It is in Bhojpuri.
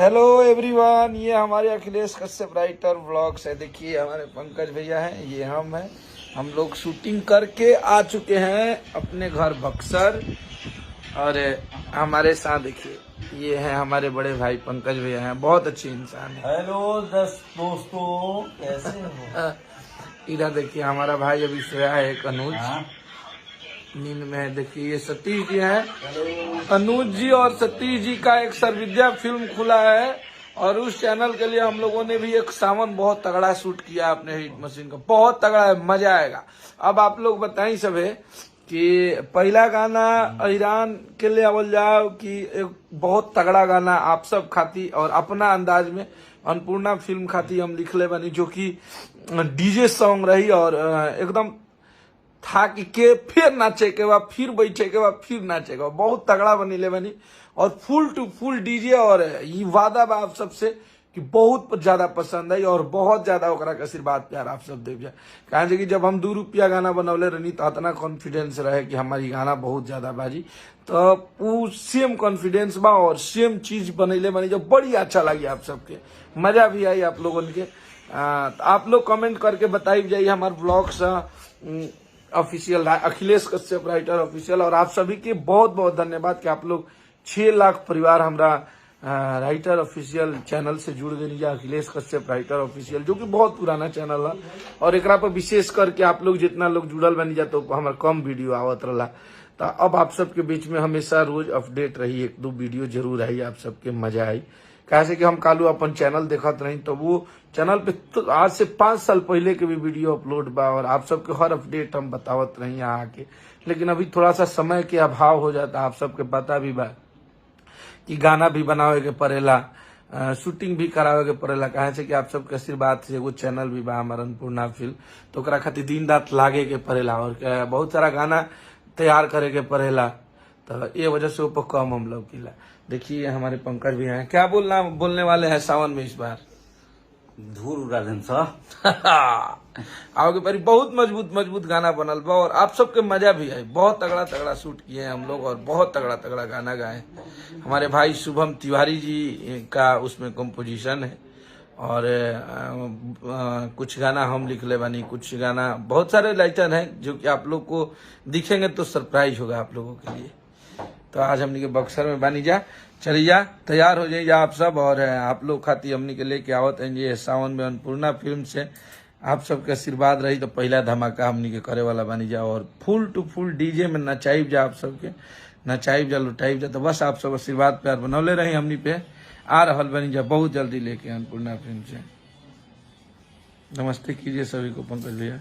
हेलो एवरीवन, ये हमारे अखिलेश कश्यप राइटर व्लॉग्स है। देखिए हमारे पंकज भैया हैं, ये हम हैं। हम लोग शूटिंग करके आ चुके हैं अपने घर बक्सर। और हमारे साथ देखिए ये है हमारे बड़े भाई पंकज भैया हैं, बहुत अच्छे इंसान है। हेलो दोस्तों, कैसे हो? इधर देखिए हमारा भाई अभी सोया है, एक अनुज हाँ? नींद में है। देखिए ये सतीश जी हैं। अनुज जी और सतीश जी का एक सर्वविद्या फिल्म खुला है और उस चैनल के लिए हम लोगों ने भी एक सावन बहुत तगड़ा शूट किया अपने हिट मशीन का, बहुत तगड़ा है, मजा आएगा। अब आप लोग बताएं सबे कि पहला गाना ईरान के लिए अवल जाओ कि एक बहुत तगड़ा गाना आप सब खाती और अपना अंदाज में अन्नपूर्णा फिल्म खाती हम लिखले बनी, जो कि डीजे सॉन्ग रही और एकदम था कि के फिर नाचे के बाद फिर बैठे के बाद फिर नाचे के बाद बहुत तगड़ा बनीले बनी और फुल टू फुल डीजे। और ये वादा बा आप सबसे कि बहुत ज्यादा पसंद आई और बहुत ज्यादा ओकरा के आशीर्वाद प्यार आप सब देव जाए। कहे कि जब हम 2 रुपया गाना बनौले रहनी तो इतना कॉन्फिडेंस रहे कि हमारी गाना बहुत ज्यादा बाजी, तो वो सेम कॉन्फिडेंस बा और सेम चीज बनैले बनी जो बड़ी अच्छा लगी आप सबके, मजा भी आई आप लोगों के। तो आप लोग कमेंट करके बताइए जाइए हमारे blogs official Akhilesh Kashyap writer official. और आप सभी के बहुत बहुत धन्यवाद कि आप लोग 6 लाख परिवार हमारा राइटर ऑफिशियल चैनल से जुड़ गए। अखिलेश कश्यप राइटर ऑफिशियल जो कि बहुत पुराना चैनल है और एकरा पर विशेष करके आप लोग जितना लोग जुड़ल बनी जा तो हमारा कम वीडियो आवत रहा। तो अब आप सबके बीच में हमेशा रोज अपडेट रही, 1-2 वीडियो जरूर आई, आप सबके मजा आई। कैसे कि हम कालू अपन चैनल देखत रही तो वो चैनल पे तो आज से 5 साल पहले के भी वीडियो अपलोड बा और आप सबके हर अपडेट हम बतावत रही यहाँ आके। लेकिन अभी थोड़ा सा समय के अभाव हो जाता, आप सबके पता भी बा कि गाना भी बनावे के पड़ेला, शूटिंग भी करावे के पड़ेला। कहे से कि आप सबके आशीर्वाद से एगो चैनल भी बा हमारा अन्नपूर्णा फिल्म, तो ओकरा खातिर दिन रात लागे के पड़ेला और बहुत सारा गाना तैयार करे के पड़ेला, तो ये वजह से ऊपर कम हम लोग किला। देखिए हमारे पंकज भी हैं, क्या बोलने वाले हैं सावन में इस बार? धूल उड़ा दिन सा आओगे पर बहुत मजबूत गाना बनल बा और आप सबके मजा भी आई। बहुत तगड़ा शूट किए हैं हम लोग और बहुत तगड़ा गाना गाए। हमारे भाई शुभम तिवारी जी का उसमें कंपोजिशन है और कुछ गाना हम लिख ले बानी, कुछ गाना बहुत सारे राइटर हैं जो कि आप लोग को दिखेंगे तो सरप्राइज होगा आप लोगों के लिए। तो आज हमने के बक्सर में बानी जा, चलिए जा तैयार हो जाइए आप सब और आप लोग खाती हमने के लेके आवत हैं ये सावन में अन्नपूर्णा फिल्म से। आप सबके आशीर्वाद रही तो पहला धमाका हमने के करे वाला बानी जा और फुल टू फुल डीजे में नचाइब जा, आप सबके नचाइब जा लुटाइब जा। तो बस आप सब आशीर्वाद प्यार बनौले रही हमनी पे, आ रहल बनी जा बहुत जल्दी लेके अन्नपूर्णा फिल्म से। नमस्ते कीजिए सभी को पंकज भैया।